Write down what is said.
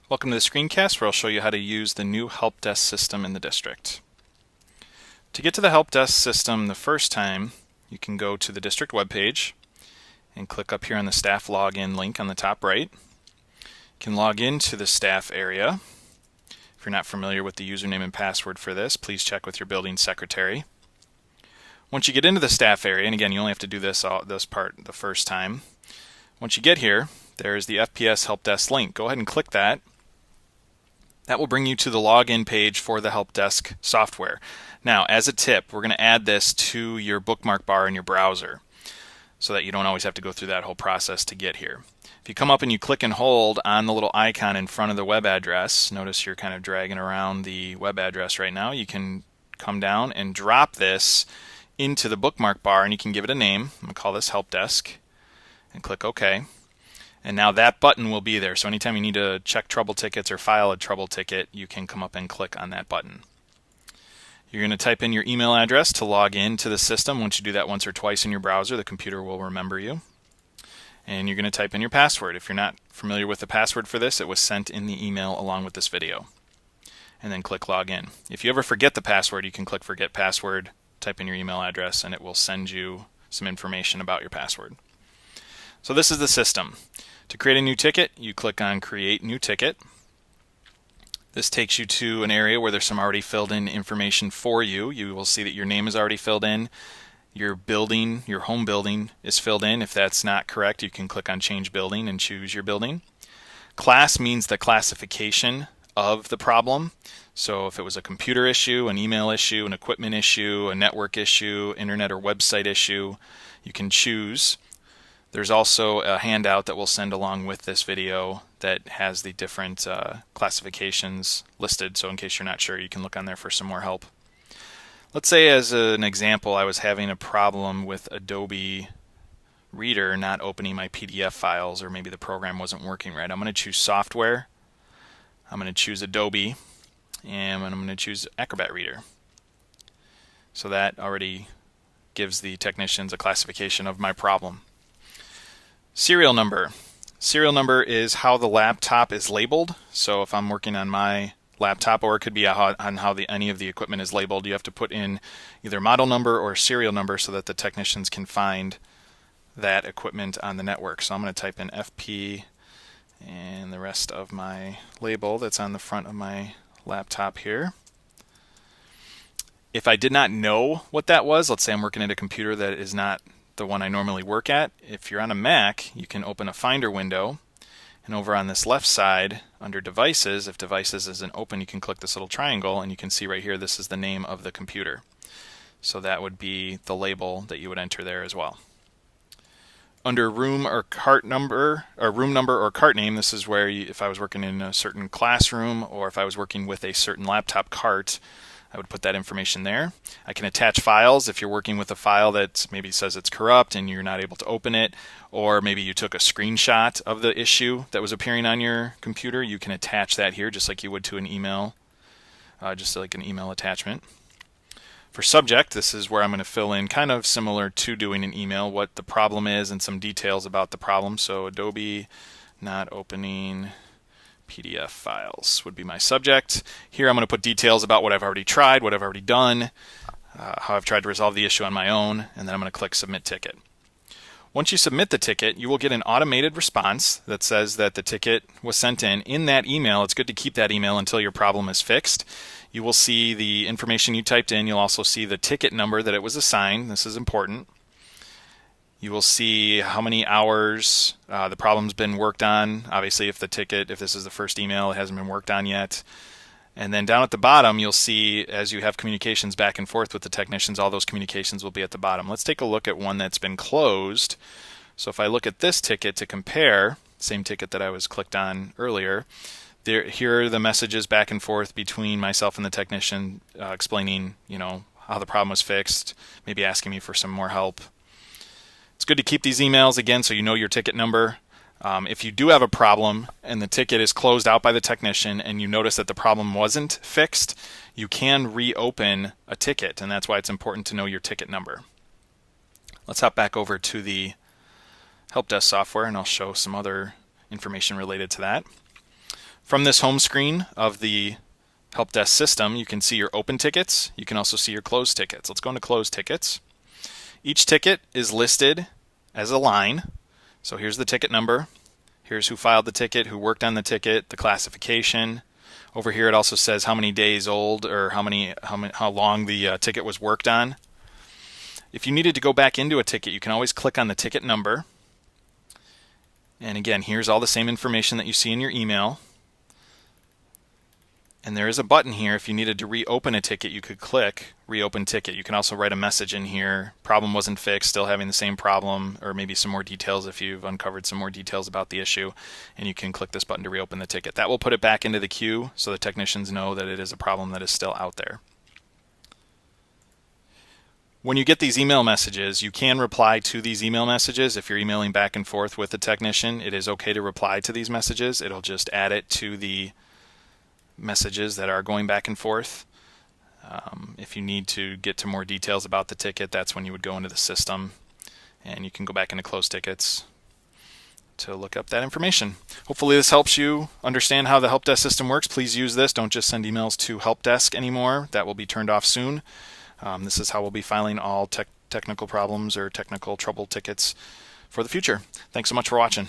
Welcome to the screencast where I'll show you how to use the new help desk system in the district. To get to the help desk system the first time, you can go to the district webpage and click up here on the staff login link on the top right. You can log into the staff area. If you're not familiar with the username and password for this, please check with your building secretary. Once you get into the staff area, and again you only have to do this part the first time, once you get here, there's the FPS help desk link. Go ahead and click that. That will bring you to the login page for the help desk software. Now, as a tip, we're going to add this to your bookmark bar in your browser so that you don't always have to go through that whole process to get here. If you come up and you click and hold on the little icon in front of the web address, notice you're kind of dragging around the web address right now, you can come down and drop this into the bookmark bar and you can give it a name. I'm going to call this help desk and click OK. And now that button will be there, so anytime you need to check trouble tickets or file a trouble ticket, you can come up and click on that button. You're going to type in your email address to log in to the system. Once you do that once or twice in your browser, the computer will remember you. And you're going to type in your password. If you're not familiar with the password for this, it was sent in the email along with this video. And then click login. If you ever forget the password, you can click forget password, type in your email address, and it will send you some information about your password. So this is the system. To create a new ticket, you click on Create New Ticket. This takes you to an area where there's some already filled in information for you. You will see that your name is already filled in. Your building, your home building is filled in. If that's not correct, you can click on Change Building and choose your building. Class means the classification of the problem. So if it was a computer issue, an email issue, an equipment issue, a network issue, internet or website issue, you can choose. There's also a handout that we'll send along with this video that has the different classifications listed, so in case you're not sure, you can look on there for some more help. Let's say as an example, I was having a problem with Adobe Reader not opening my PDF files, or maybe the program wasn't working right. I'm going to choose Software, I'm going to choose Adobe, and I'm going to choose Acrobat Reader. So that already gives the technicians a classification of my problem. Serial number. Serial number is how the laptop is labeled. So if I'm working on my laptop, or it could be on how any of the equipment is labeled, you have to put in either model number or serial number so that the technicians can find that equipment on the network. So I'm going to type in FP and the rest of my label that's on the front of my laptop here. If I did not know what that was, let's say I'm working at a computer that is not the one I normally work at. If you're on a Mac, you can open a Finder window, and over on this left side under Devices, if Devices isn't open, you can click this little triangle and you can see right here this is the name of the computer. So that would be the label that you would enter there as well. Under room or cart number, or room number or cart name, this is where if I was working in a certain classroom or if I was working with a certain laptop cart, I would put that information there. I can attach files if you're working with a file that maybe says it's corrupt and you're not able to open it, or maybe you took a screenshot of the issue that was appearing on your computer. You can attach that here just like you would to an email, just like an email attachment. For subject, this is where I'm going to fill in, kind of similar to doing an email, what the problem is and some details about the problem. So Adobe not opening PDF files would be my subject. Here I'm going to put details about what I've already tried, what I've already done, how I've tried to resolve the issue on my own, and then I'm going to click Submit Ticket. Once you submit the ticket, you will get an automated response that says that the ticket was sent in. In that email, it's good to keep that email until your problem is fixed. You will see the information you typed in. You'll also see the ticket number that it was assigned. This is important. You will see how many hours the problem's been worked on. Obviously, if this is the first email, it hasn't been worked on yet. And then down at the bottom, you'll see as you have communications back and forth with the technicians, all those communications will be at the bottom. Let's take a look at one that's been closed. So if I look at this ticket to compare, same ticket that I was clicked on earlier, here are the messages back and forth between myself and the technician explaining, how the problem was fixed, maybe asking me for some more help. It's good to keep these emails again so you know your ticket number. If you do have a problem and the ticket is closed out by the technician and you notice that the problem wasn't fixed, you can reopen a ticket, and that's why it's important to know your ticket number. Let's hop back over to the help desk software and I'll show some other information related to that. From this home screen of the help desk system, you can see your open tickets. You can also see your closed tickets. Let's go into closed tickets. Each ticket is listed as a line. So here's the ticket number. Here's who filed the ticket, who worked on the ticket, the classification. Over here it also says how many days old or how long the ticket was worked on. If you needed to go back into a ticket, you can always click on the ticket number. And again, here's all the same information that you see in your email. And there is a button here. If you needed to reopen a ticket, you could click reopen ticket. You can also write a message in here. Problem wasn't fixed, still having the same problem, or maybe some more details if you've uncovered some more details about the issue. And you can click this button to reopen the ticket. That will put it back into the queue so the technicians know that it is a problem that is still out there. When you get these email messages, you can reply to these email messages. If you're emailing back and forth with the technician, it is okay to reply to these messages. It'll just add it to the messages that are going back and forth. If you need to get to more details about the ticket, that's when you would go into the system, and you can go back into closed tickets to look up that information. Hopefully this helps you understand how the help desk system works. Please use this. Don't just send emails to help desk anymore. That will be turned off soon. This is how we'll be filing all technical problems or technical trouble tickets for the future. Thanks so much for watching.